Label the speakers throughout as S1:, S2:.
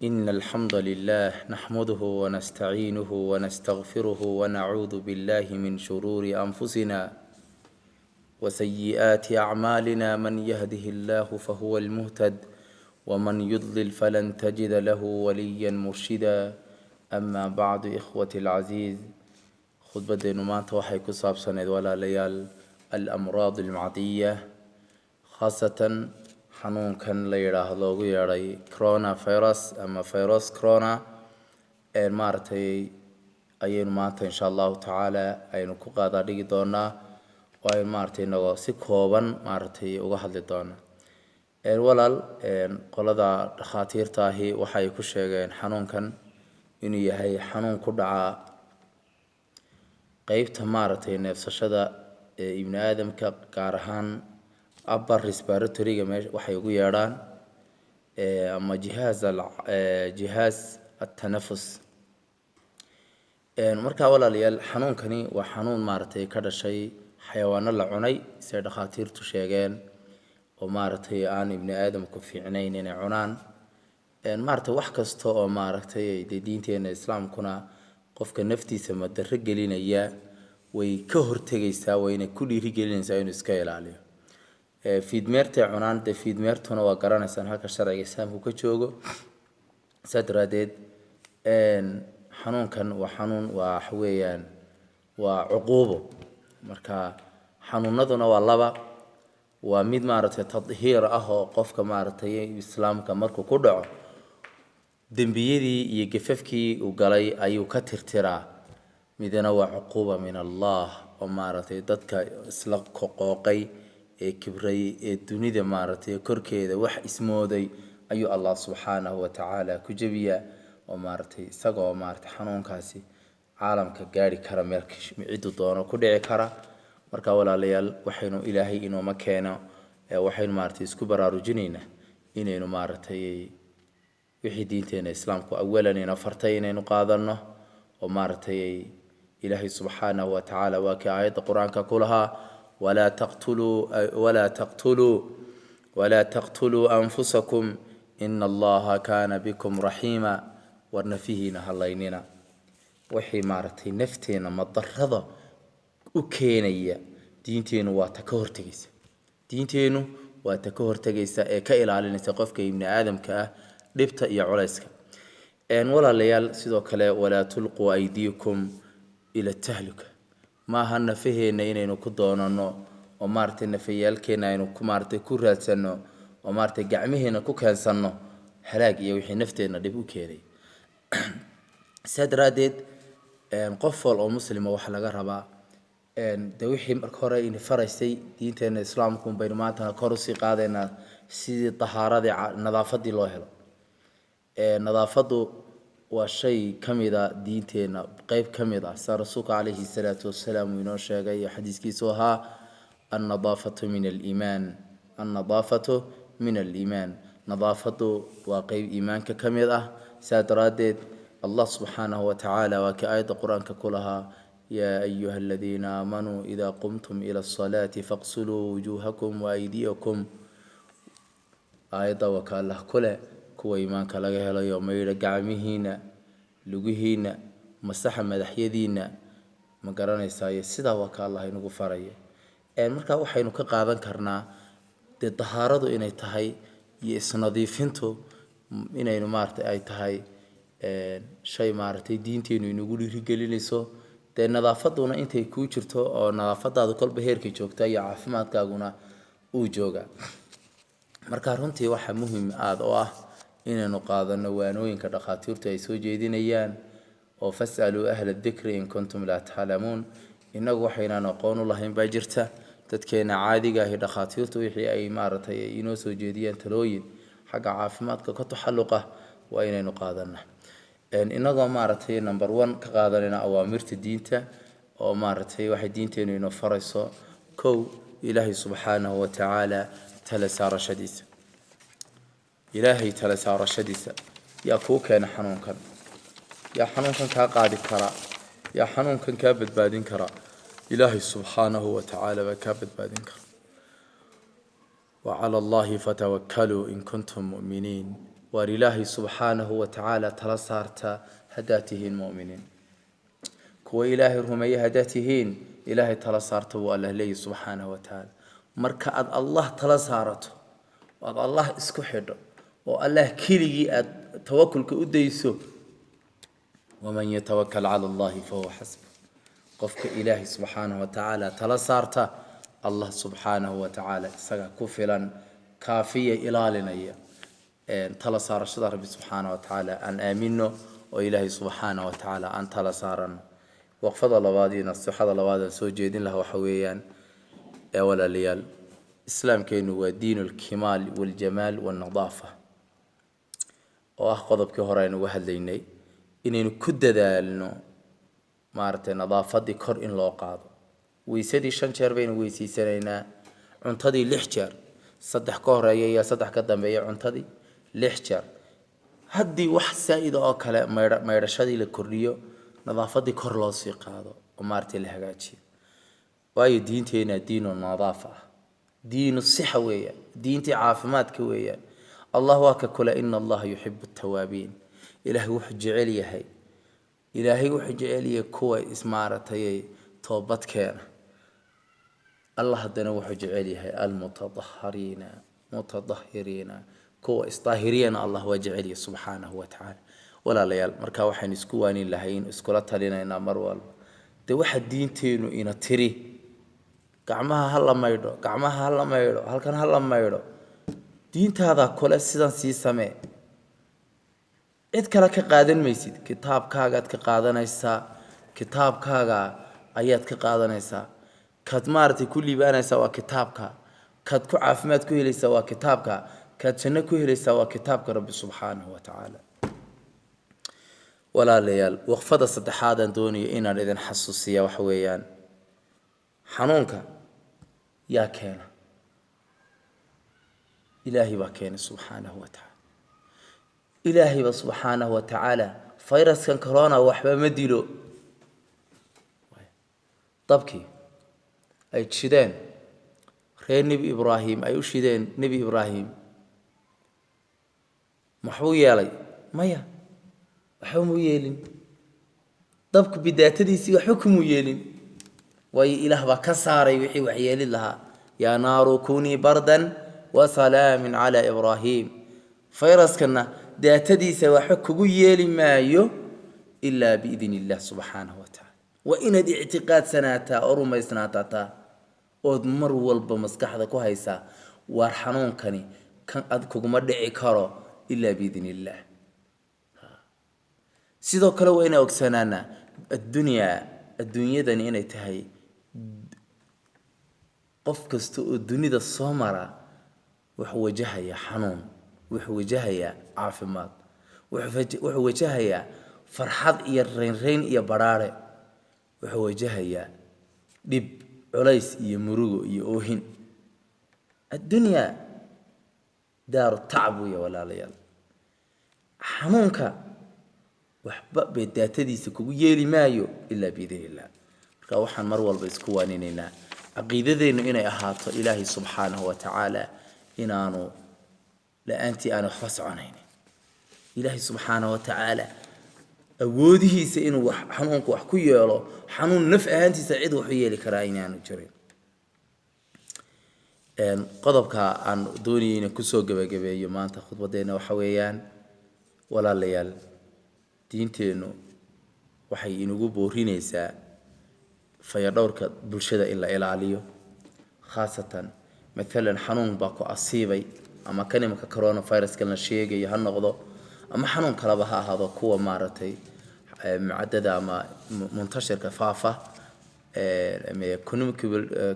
S1: إن الحمد لله نحمده ونستعينه ونستغفره ونعوذ بالله من شرور أنفسنا وسيئات أعمالنا. من يهده الله فهو المهتد ومن يضلل فلن تجد له وليا مرشدا. أما بعد إخوتي العزيز، خطبة maanta waxay ku saabsaneyd walaalayaal الأمراض المعدية، khaasatan xanuunkan la yidhaahdo loogu yeedhay coronavirus ama virus corona. maaragtay ayaynu maanta insha allahu tacaala aynu ku qaadaa dhigi doonaa oo aynu maaragtay inagoo si kooban maaragtay uga hadli doonaa. walaal qolada dhakhaatiirta ahi waxay ku sheegeen xanuunkan inuu yahay xanuun ku dhaca qeybta maaragtay neefsashada ee ibni aadamka, gaar ahaan upper respiratory-ga waxay ugu yeedhaan ama jihaaz atanafus. markaa walaalayaal, xanuunkani waa xanuun maaragtay ka dhashay xayawaano la cunay siday dhakhaatiirtu sheegeen, oo maaragtay aan ibni aadamku fiicnayn inay cunaan. maaragtay wax kasta oo maaragtay dee diinteena islaamkuna qofka naftiisa madarro gelinaya way ka hortegaysaa, wayna ku dhiirigelinaysaa inuu iska ilaaliyo. fiidmeertay cunaan, dee fiidmeertuna waa garanaysaan halka sharciga islaamku ka joogo. saa daraadeed xanuunkan waa xanuun, waxa weeyaan waa cuquubo. marka xanuunaduna waa laba. waa mid maaragtay tadhiir ah oo qofka maaragtay islaamka markuu ku dhaco dembiyadii iyo gafafkii uu galay ayuu ka tirtiraa. midna waa cuquuba min allah, oo maaragtay dadka isla qoqooqay ee kibray ee dunida maaragtay korkeeda wax ismooday ayuu allah subxaanahu wa tacaala ku jebiyaa, oo maaragtay isagoo maaragtay xanuunkaasi caalamka gaari kara, meel ciduu doono ku dhici kara. marka walaalayaal, waxaynu ilaahay inooma keeno, waxaynu maaragtay isku baraarujinaynaa inaynu maaragtay wixii diinteena islaamku awalan ina fartay inaynu qaadano, oo maaragtay ilaahay subxaanahu wa tacaala waa kii aayadda qur-aanka ku lahaa walaa taqtuluu anfusakum ina allaha kaana bikum raxiima. war nafihiina halaynina. wixii maaragtay nafteena madarada u keenaya diinteenu waa ta ka hortegaysa. diinteenu waa ta ka hortegaysa ee ka ilaalinaysa qofka ibni aadamka ah dhibta iyo culayska. walaalayaal, sidoo kale walaa tulquu aydiikum ila tahluka. maaha nafaheena inaynu ku doonano oo maaragtay nafayaalkeena aynu ku maaragtay ku raadsano oo maaragtay gacmaheena ku keensanno halaag iyo wixii nafteena dhib u keenay. saa daraadeed qof wal oo muslima waxaa laga rabaa de wixii marka hore ina faraysay diinteena islaamku baynu maantana kor usii qaadaynaa sidii tahaaradii nadaafadii loo helo. nadaafadu waa shay ka mid a diinteena, qeyb ka mid ah. saa rasuulka calayhi salaatu wasalaam uu inoo sheegay xadiiskiisu ahaa annadaafatu min aliimaan. annadaafatu min aliimaan. nadaafadu waa qeyb iimaanka ka mid ah. saa daraaddeed allah subxaanahu wa tacaala waa kii aayadda qur-aanka ku lahaa yaa ayuha aladiina aamanuu idaa qumtum ila asalaati faqsuluu wujuuhakum waaydiyakum. aayadda waa ka allah ku leh kuwa iimaanka laga helayo maydha gacmihiina, lugihiina, masaxa madaxyadiina, ma garanaysaaye sidaa waa ka allah inagu faraya. markaa waxaynu ka qaadan karnaa dee dahaaradu inay tahay iyo isnadiifintu inaynu maaragtay ay tahay shay maaragtay diinteenu inagu dhiirigelinayso. dee nadaafaduna intay kuu jirto oo nadaafadaadu kolba heerkay joogta iyo caafimaadkaaguna uu jooga. marka runtii waxaa muhiim aada oo ah inaynu qaadano waanooyinka dhakhaatiirtu ay soo jeedinayaan, oo fasaluu ahla dikri in kuntum laa taclamuun. inagu waxaynaan aqoon u lahayn baa jirta. dadkeena caadiga ahi dhakhaatiirtu wixii ay maaragtay inoo soo jeediyaan talooyin xagga caafimaadka ka taxalluqa waa inaynu qaadana. inagoo maaragtay number 1 ka qaadanayna awaamirta diinta, oo maaragtay waxay diinteenu inoo farayso. kow, ilaahay subxaanahu wa tacaala tala saarashadiisa. ilaahay tala saarashadiisa yaa kuu keena xanuunkan, yaa xanuunkan kaa qaadi kara, yaa xanuunkan kaa badbaadin kara. ilaahay subxaanahu wa tacaala baa kaa badbaadin kara. وعلى الله فتوكلوا إن كنتم مؤمنين. وإلهي سبحانه وتعالى تلصارتا هداتهين مؤمنين كو إلهي رمي هداتهين إلهي تلصارتا والله لي سبحانه وتعالى مركا الله تلصارته وأد الله اسكو حدو والله كيلي توكل كأديسو ومن يتوكل على الله فهو حسبه قفك إلهي سبحانه وتعالى تلصارتا الله سبحانه وتعالى سقى كفلا كافية إلالنا تلصار الشدى ربي سبحانه وتعالى أن آمنه وإلهي سبحانه وتعالى أن تلصارنا وقفض الله وادينا الصحة الله وادينا سوجيدين له وحويا ولا ليال إسلام كينو دين الكمال والجمال والنظافة وأخذ بكهرين وهل ليني إنه كد ذالنو مارتي نظافة دي كر إن لو قاضو ويسدي شنشر بين ويسي سنينا عنتدي لحجر صدح كهرية صدح قدام بيا عنتدي لحجر هدي واحد سائد أو كلا ما يرشدي لكوريو نظافة دي كر لاسي قاضو ومارتي لهجاتي وايو دينتينا دين النظافة دين الصحة ويا دينتي عافمات كويا الله واككل إن الله يحب التوابين إلهي وحج عليا هي إلهي وحج عليا كوا اسمارتي توبت كان الله هدنا وحج عليها المتطهرين متطهرين كوا استاهرين الله وجعلي سبحانه وتعالى ولا ليال مركا وحين اسكوانين لهين اسكولتها لنا إنا مروال دي واحد دينتينو إنا تري gacmaha hal maydho gacmaha hal maydho halkan hal maydho diintaada kale sidan sii samee cid kale ka qaadan maysid kitaabkaaga aad ka qaadanaysaa kitaabkaaga ayaad ka qaadanaysaa kad maartay ku liibaanaysaa waa kitaabka kad ku caafimaad ku helaysaa waa kitaabka kad janno ku helaysaa waa kitaabka rabbi subhanahu wa ta'ala wala layal waqfada saddexaad aan doonayo inaan idin xasuusiyo wax weeyaan حنونك يا كان إلهي بكين سبحانه وتعالى إلهي سبحانه وتعالى فيروس كان كورونا وحبا مديلو طبكي أي تشدين خير نبي إبراهيم أي أشدين نبي إبراهيم محوي علي مايا وحوم يلين طبك بداية ديسي وحكم يلين وي إله بكساري وحي وحيالي لها يا نار كوني بردا وسلام على إبراهيم فيرس كنا داتدي سوى حكو يلي مايو إلا بإذن الله سبحانه وتعالى وإن دي اعتقاد سناتا أرمي سناتا أدمر والبمسكح ذا كوهيسا وارحنون كان أذكو مدعي كارو إلا بإذن الله سيدو كلو إنا أكسنانا الدنيا داني إنا تهي قف كستو الدنيا الصومرة وحوجها يا حنون وحوجها يا عافمات وحوجها يا فرحات يا رين يا برارة وحوجها يا دب عليس يا مروج يا أوهن الدنيا دار التعب يا ولا ليال حنونك وحبا بداتدي سكو يلي مايو إلا بإذن الله كوحن مروال بيسكوانيننا عقيدتين إني أحاط إلهي سبحانه وتعالى إنانو لأنتي أنا خفص عنيني إلهي سبحانه وتعالى أوديه سإنو حنونك وحكو يالو حنون نفع أنتي سعيد وحيالي كرايني أنو جرين قضبك عن دوني نكسو قبا يومان تاخد بدينا وحويان ولا ليال diinteenu waxay inagu boorinaysaa fayadhowrka bulshada in la ilaaliyo khaasatan مثلا xanuun baa ku asiibay ama kanimka coronavirus kana sheegay ha noqdo ama xanuun kala ha ahaado kuwa maaratay mucaddada ama muntashirka faafa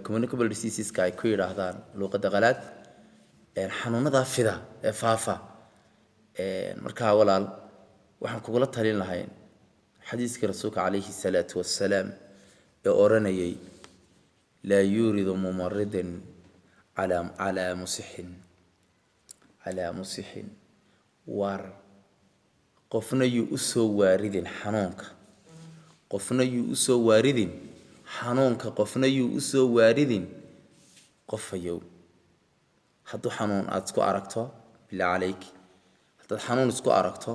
S1: communicable diseases ka ay ku yiraahdaan luqadda qalaad xanuunada fida ee faafa marka walaal waxaan kugula talin lahayn xadiiska rasuulka calayhi salaatu wassalaam ee oranayay la yuridu mumarridan ala musihin war qofna yu usoo waaridin xanuunka qofna yu usoo waaridin qofayow hadduu xanuun aad ku aragto bilaa calayk haddaad xanuun isku aragto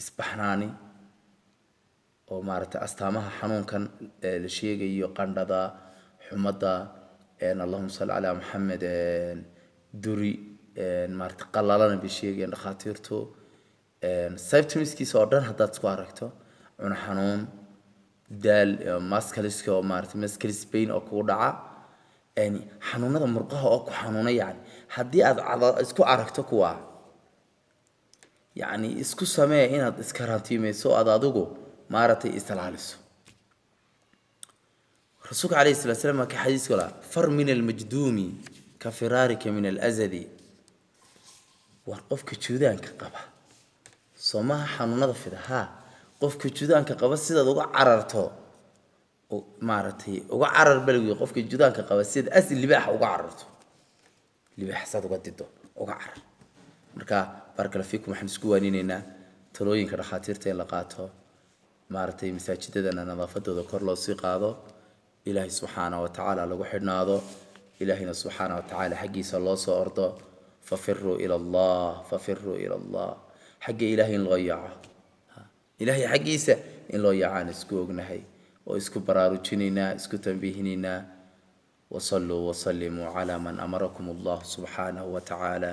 S1: isbaxnaani oo maaragtay astaamaha xanuunkan la sheegayo qandhada xumada allahuma salli calaa maxamed duri maaragtay qalalana bay sheegayaan dhakhaatiirtu symptomskiisa oo dhan haddaad isku aragto cuno xanuun daal maskaliska oo maaragtay maskalis pain oo kugu dhaca xanuunada murqaha oo ku xanuuna yani haddii aad isku aragto kuwa yani isku samee inaad iskarantiimayso aad adigu maaragtay islaaliso rasuulka calayhi salaatu wasalaam ka xadiiska la far min almajduumi ka firaarika min alazadi war qofka juudaanka qaba soomaha xanuunada fidaha qofka juudaanka qaba sidaad uga cararto maaragtay uga carar balwi qofka juudaanka qaba sida asli libaax uga cararto libaax sad uga dido uga carar marka barakala fiikum waxaan isku waanineynaa talooyinka dhakhaatiirta in la qaato maaragtay masaajidadana nadaafadooda kor loo sii qaado ilaahay subxaanahu wa tacaala lagu xidhnaado ilaahayna subxaanahu wa tacaala xaggiisa loo soo ordo fafiruu ila allah xagga ilaahay in loo yaaco ilaahay xaggiisa in loo yaacaan isku ognahay oo isku baraarujinaynaa isku tanbiihinaynaa وصلوا وسلموا على من أمركم الله سبحانه وتعالى